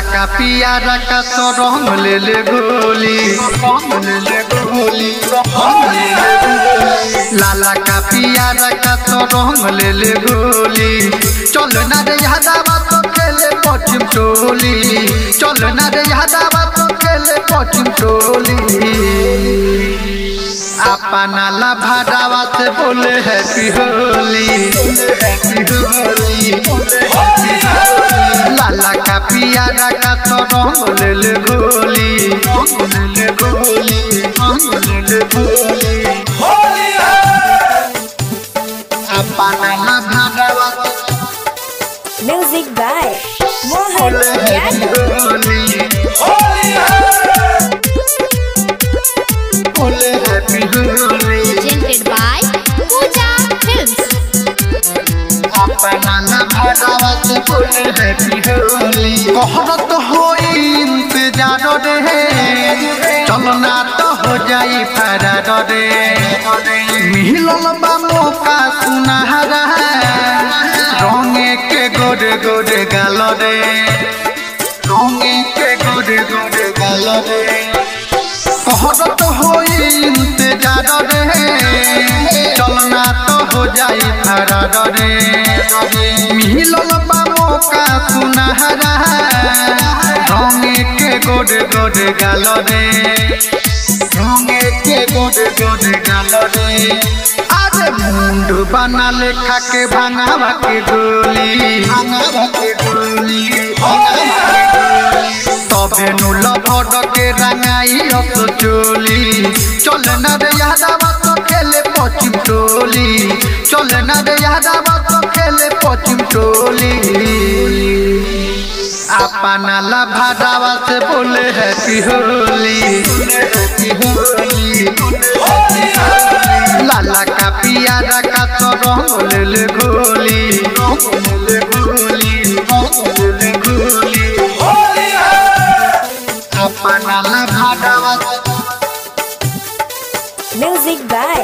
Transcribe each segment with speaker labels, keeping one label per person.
Speaker 1: का पियारा का तो रंग ले ले गोली, लाला का पियारा का तो रंग ले ले गोली। चल ना रे यादवा तो खेले पश्चिम टोली, चल ना रे यादवा तो खेले पश्चिम टोली। अपना ला भाड़ावा से बोले हैप्पी होली, लाला का पियारा का तो रंग ले ले गोली, अपना ला भाड़ावा।
Speaker 2: Music by Mohan Yadav.
Speaker 3: Presented by Pooja Films।
Speaker 1: कहरत हो इंतजार रे, चलना तो हो जाई फरार रे। मिलल बा मौका सुनहरा, रंगे के गोरे गोरे गाल रे, रंगे के गोरे गोरे गाल रे। कहरत हो इंतजार रे, चलना तो हो जाई फरार रे। मिलल बा मौका सुनहरा, रंगे के गोरे गोरे गाल रे, रंगे के गोरे गोरे गाल रे। अरे मुंडू बना ले खा के भांगावा के गोली, भांगावा के गोली, तबे नुल भर के रंगाई अस चोली। चल ना रे यादवा तो खेले पश्चिम टोली, चल ना रे यादवा तो खेले पश्चिम टोली। अपना ला भाड़ावा से बोले हैप्पी होली, लाला का पियारा का तो रंग ले ले गोली, अपना ला भाड़ावा।
Speaker 2: Music by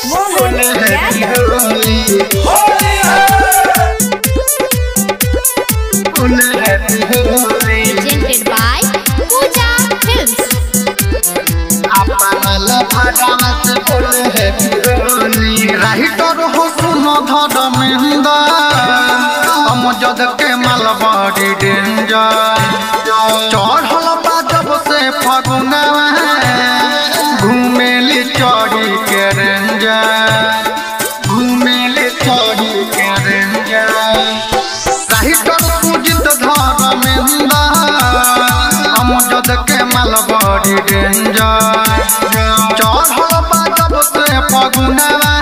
Speaker 2: Mohan Yadav.
Speaker 3: Presented by Pooja Films।
Speaker 1: Writer हो सुनो धर मेहंदा, हम जद के मालबाड़ी डेंजर। चढ़ल बा जब से फगुनवा, घूमेली चढ़ी के रेंजर, घूमेली चढ़ी के रेंजर। राइटर सुजित धर मेहंदा, हम जद के मालबाड़ी डेंजर। चढ़ल बा जब से फगुनवा,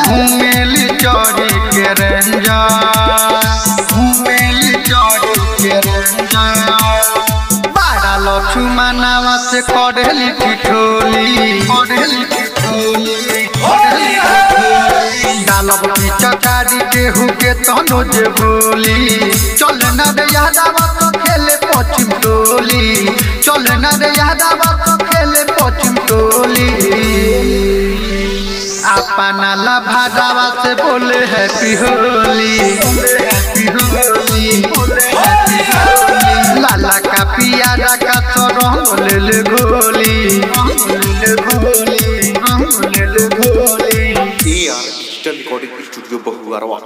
Speaker 1: घूमेली चढ़ी के रेंजर, घूमेली चढ़ी के रेंजर। बाड़ा लक्ष्मणवा से करेली ठिठोली, करेली ठिठोली, डालब की चकारी केहू के तनो जे बोली। चल ना रे यादवा तो खेले पश्चिम टोली, चल ना रे यादवा तो खेले पश्चिम टोली। अपना ला भाड़ावा से बोले हैप्पी होली, लाला का पियारा का तो रंग ले ले गोली,
Speaker 4: डिजिटल रिकॉर्डिंग स्टूडियो बहुआरवा।